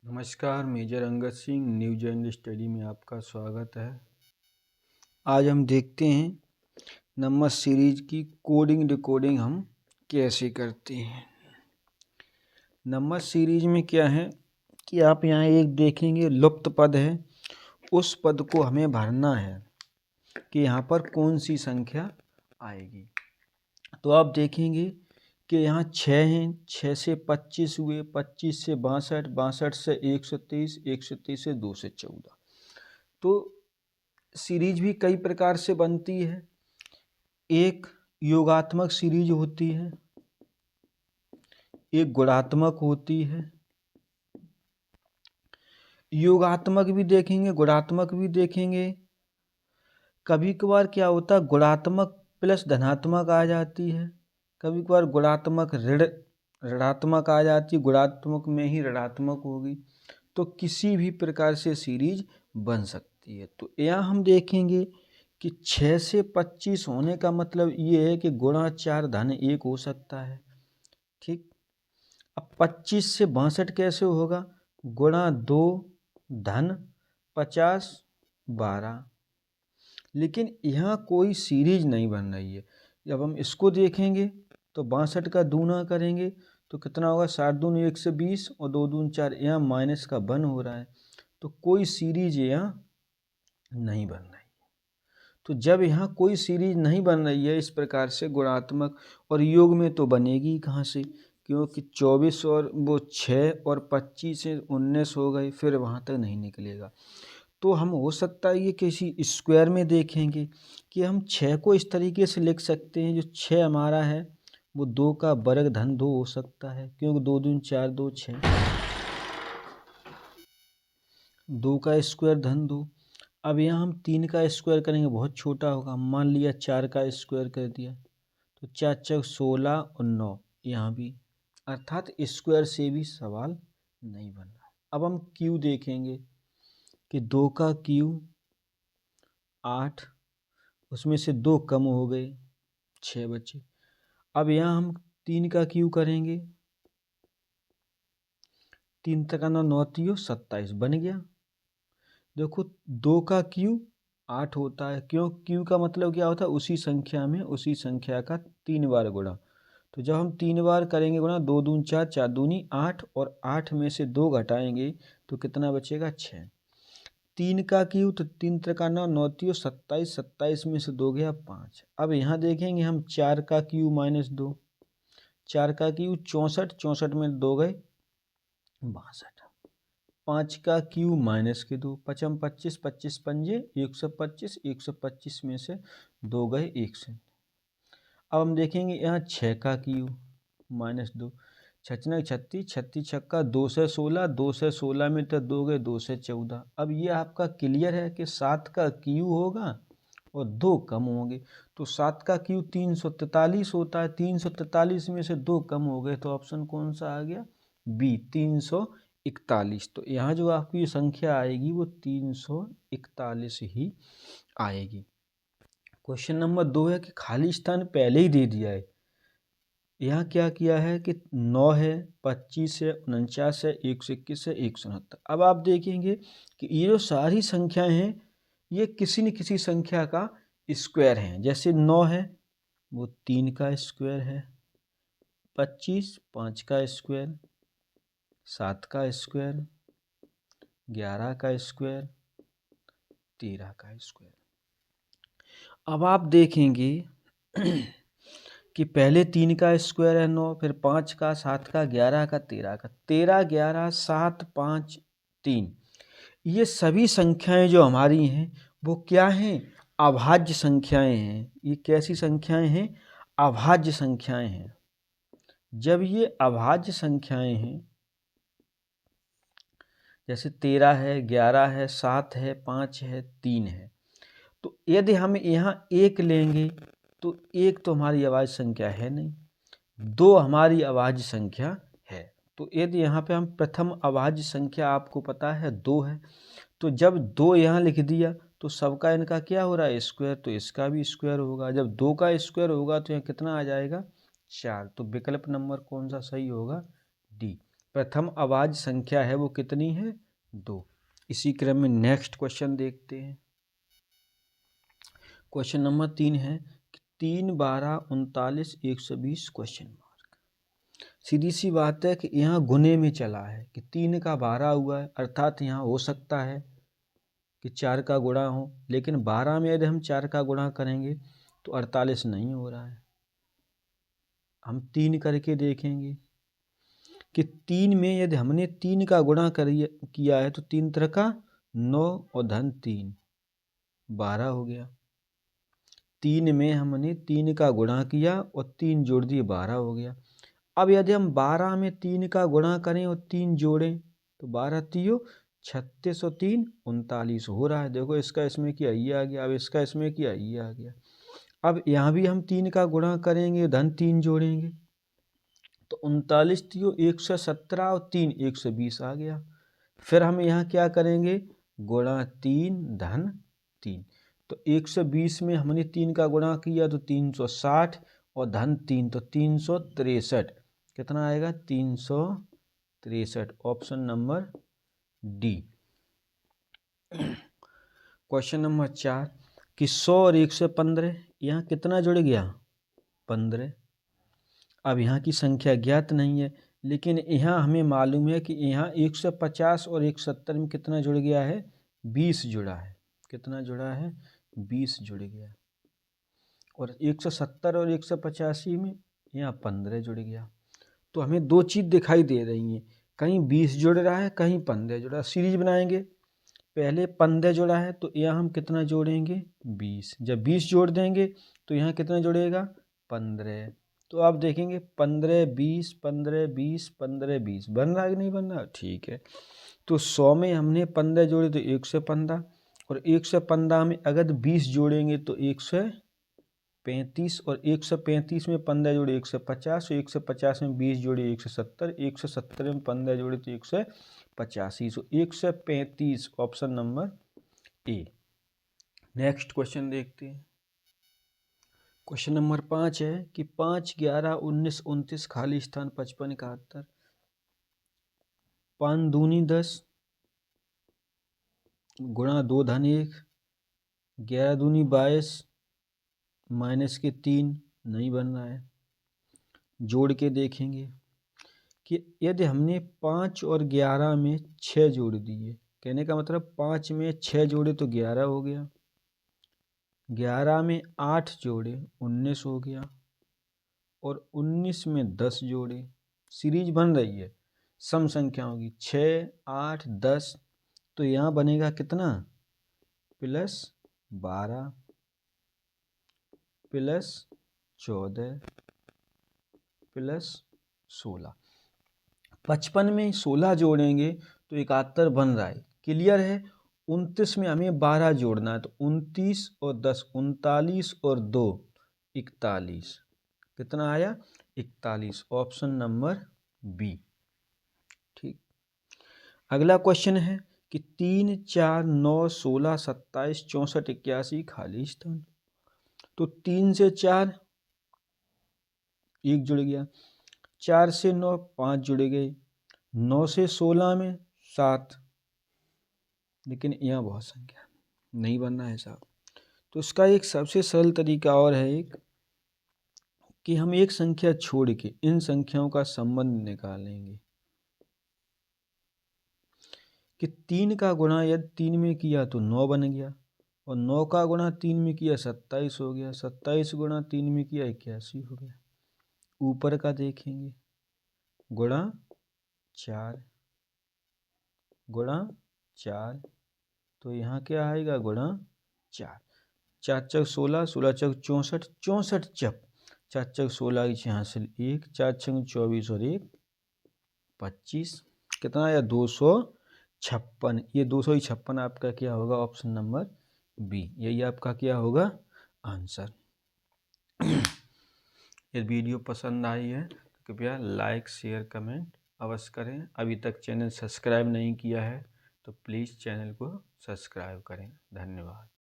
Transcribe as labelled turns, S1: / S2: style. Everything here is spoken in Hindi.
S1: नमस्कार, major Angad Singh news and study में आपका स्वागत है। आज हम देखते हैं नंबर सीरीज की कोडिंग डिकोडिंग हम कैसे करते हैं। नंबर सीरीज में क्या है कि आप यहाँ एक देखेंगे लुप्त पद है, उस पद को हमें भरना है कि यहाँ पर कौन सी संख्या आएगी। तो आप देखेंगे कि यहाँ 6 हैं, 6 से 25 हुए, 25 से 62, 62 से 123, 123 से 2 से 14। तो सीरीज भी कई प्रकार से बनती है। एक योगात्मक सीरीज होती है, एक गुणात्मक होती है। योगात्मक भी देखेंगे, गुणात्मक भी देखेंगे। कभी कभार क्या होता है, गुणात्मक प्लस धनात्मक आ जाती है, कभी कभार गुणात्मक ऋणात्मक आ जाती है, गुणात्मक में ही ऋणात्मक होगी। तो किसी भी प्रकार से सीरीज बन सकती है। तो यहाँ हम देखेंगे कि 6 से 25 होने का मतलब ये है कि गुणा 4 धन 1 हो सकता है। ठीक। अब 25 से 62 कैसे होगा? गुणा 2 धन 50 12। लेकिन यहाँ कोई सीरीज नहीं बन रही है। जब हम इसको देखेंगे तो 62 का दूना करेंगे तो कितना होगा? 7 दूनी 120 और 2 दूनी 4। यहाँ माइनस का 1 हो रहा है, तो कोई सीरीज यहाँ नहीं बन रही है। तो जब यहाँ कोई सीरीज नहीं बन रही है इस प्रकार से गुणात्मक और योग में, तो बनेगी कहाँ से? क्योंकि 24 और वो 6 और 25 से 19 हो गए, फिर वहाँ तक नहीं निकलेगा। तो हम हो सकता है ये किसी स्क्वायर में देखेंगे कि हम 6 को इस तरीके से लिख सकते हैं। जो 6 हमारा है वो 2 का वर्ग धन 2 हो सकता है, क्योंकि 2 दूनी 4 2 6, 2 का स्क्वायर धन 2। अब यहाँ हम 3 का स्क्वायर करेंगे, बहुत छोटा होगा। मान लिया 4 का स्क्वायर कर दिया तो 4 4 16 और 9, यहाँ भी, अर्थात स्क्वायर से भी सवाल नहीं बन रहा। अब हम क्यू देखेंगे कि 2 का क्यू 8, उसमें से 2 कम हो गए, 6 बचे। अब यहाँ हम 3 का क्यू करेंगे, 3 तक 9 9 3 27 बन गया। देखो 2 का क्यू 8 होता है, क्यों? क्यू का मतलब क्या होता है? उसी संख्या में उसी संख्या का 3 बार गुणा। तो जब हम 3 बार करेंगे गुणा, 2 दूनी 4 4 दूनी 8 और 8 में से 2 घटाएंगे तो कितना बचेगा? 6। 3 का क्यू तो 3 त्रिका 9 9 3 27, 27 में से 2 गया 5। अब यहाँ देखेंगे हम 4 का क्यू माइनस 2, 4 का क्यू 64, 64 में 2 गए 62। 5 का क्यू माइनस के 2, 5 25, 25 पंजे 125, 125 में से 2 गए 1 से। अब हम देखेंगे यहाँ 6 का क्यू माइनस 2, 6 36, 36 छक्का 2 से 16, 2 से 16 में तो 2 गए 2 से 14। अब ये आपका क्लियर है कि 7 का क्यू होगा और 2 कम होंगे। तो 7 का क्यू 343 होता है, 343 में से 2 कम हो गए, तो ऑप्शन कौन सा आ गया? बी, 341। तो यहाँ जो आपकी संख्या आएगी वो 341 ही आएगी। क्वेश्चन नंबर 2 है कि खाली स्थान पहले ही दे दिया है। यहाँ क्या किया है कि 9 है, 25 है, 49 है, 121 है, 169। अब आप देखेंगे कि ये जो सारी संख्याएं हैं ये किसी न किसी संख्या का स्क्वायर हैं। जैसे 9 है वो 3 का स्क्वायर है, 25 5 का स्क्वायर, 7 का स्क्वायर, 11 का स्क्वायर, 13 का स्क्वायर। अब आप देखेंगे कि पहले 3 का स्क्वायर है 9, फिर 5 का, 7 का, 11 का, 13 का, 13 11 7 5 3। ये सभी संख्याएं जो हमारी हैं वो क्या हैं? अभाज्य संख्याएं हैं। ये कैसी संख्याएं हैं? अभाज्य संख्याएं हैं। जब ये अभाज्य संख्याएं हैं, जैसे 13 है, 11 है, 7 है, 5 है, 3 है, तो यदि हम यहाँ 1 लेंगे तो 1 तो हमारी अभाज्य संख्या है नहीं, 2 हमारी अभाज्य संख्या है। तो यदि यहाँ पे हम प्रथम अभाज्य संख्या आपको पता है 2 है, तो जब 2 यहाँ लिख दिया तो सबका इनका क्या हो रहा है? स्क्वायर, तो इसका भी स्क्वायर होगा। जब 2 का स्क्वायर होगा तो यहाँ कितना आ जाएगा? 4। तो विकल्प नंबर कौन सा सही होगा? डी। प्रथम आवाज संख्या है वो कितनी है? 2। इसी क्रम में नेक्स्ट क्वेश्चन देखते हैं। क्वेश्चन नंबर 3 है 3, 12, 39, 120 क्वेश्चन मार्क। सीधी सी बात है कि यहाँ गुने में चला है कि 3 का 12 हुआ है, अर्थात यहाँ हो सकता है कि 4 का गुणा हो, लेकिन 12 में यदि हम 4 का गुणा करेंगे तो 48 नहीं हो रहा है। हम 3 करके देखेंगे कि 3 में यदि हमने 3 का गुणा किया है तो 3 तरह का 9 और धन 3 12 हो गया। 3 में हमने 3 का गुणा किया और 3 जोड़ दिए 12 हो गया। अब यदि हम 12 में 3 का गुणा करें और 3 जोड़ें तो 12 3 36 और 3 39 हो रहा है। देखो इसका इसमें किया ये आ गया, अब इसका इसमें किया ये आ गया। अब यहाँ भी हम 3 का गुणा करेंगे, धन 3 जोड़ेंगे तो 39 3 117 और 3 120 आ गया। फिर हम यहाँ क्या करेंगे, गुणा 3 धन 3, तो 120 में हमने 3 का गुणा किया तो 360 और धन 3 तो 363। कितना आएगा? 363। Option number D. Question number 4 कि 100 और 115, यहाँ कितना जुड़ गया? 15। अब यहाँ की संख्या ज्ञात नहीं है, लेकिन यहाँ हमें मालूम है कि यहाँ 150 और 170 में कितना जुड़ गया है? 20 जुड़ा है। कितना जुड़ा है? 20 जुड़ गया। और 170 और 185 में यहाँ 15 जुड़ गया। तो हमें दो चीज़ दिखाई दे रही हैं, कहीं 20 जुड़ रहा है, कहीं 15 जुड़ा है। सीरीज बनाएंगे, पहले 15 जुड़ा है तो यहाँ हम कितना जोड़ेंगे? 20। जब 20 जोड़ देंगे तो यहाँ कितना जुड़ेगा? 15। तो आप देखेंगे 15 20 15 20 15 20 बन रहा है कि नहीं बन रहा? ठीक है। तो 100 में हमने 15 जोड़े तो 115, और 115 में अगर 20 जोड़ेंगे तो 135, और 135 में 15 जोड़े 150, और 150 में 20 जोड़े 170, 170 में 15 जोड़े तो 185। सो 135 option number A. Next question देखते हैं। क्वेश्चन नंबर 5 है कि 5, 11, 19, 29 खाली स्थान 55, 71, 5 दूनी 10 गुणा 2 धन 1, 11 दूनी 22 माइनस के 3 नहीं बन रहा है। जोड़ के देखेंगे कि यदि हमने 5 और 11 में 6 जोड़ दिए, कहने का मतलब 5 में 6 जोड़े तो 11 हो गया, 11 में 8 जोड़े 19 हो गया, और 19 में 10 जोड़े। सीरीज बन रही है सम संख्याओं की, 6 8 10, तो यहाँ बनेगा कितना? +12 +14 +16। 55 में 16 जोड़ेंगे तो 71 बन रहा है, क्लियर है। 29 में हमें 12 जोड़ना है तो 29 और 10 39 और 2 41। कितना आया? 41। Option number B. ठीक। अगला क्वेश्चन है कि 3, 4, 9, 16, 27, 64, 81 खाली स्थान। तो 3 से 4 1 जुड़ गया, 4 से 9 5 जुड़ गए, 9 से 16 में 7, लेकिन यहाँ बहुत संख्या नहीं बनना है साहब। तो इसका एक सबसे सरल तरीका और है एक, कि हम एक संख्या छोड़ के इन संख्याओं का संबंध निकालेंगे कि 3 का गुणा यदि 3 में किया तो 9 बन गया, और 9 का गुणा 3 में किया 27 हो गया, 27 गुणा 3 में किया 81 हो गया। ऊपर का देखेंगे, गुणा 4 गुणा 4, तो यहाँ क्या आएगा? गुणा 4, 4 चक 16, 16 चक 64, 64 चक 4 चक 16 यहाँ से 1, 4 छक 24 और 1 25। कितना आया? 256। ये 256 आपका क्या होगा? ऑप्शन नंबर बी, यही आपका क्या होगा? आंसर। यदि वीडियो पसंद आई है तो कृपया लाइक शेयर कमेंट अवश्य करें। अभी तक चैनल सब्सक्राइब नहीं किया है तो प्लीज़ चैनल को सब्सक्राइब करें। धन्यवाद।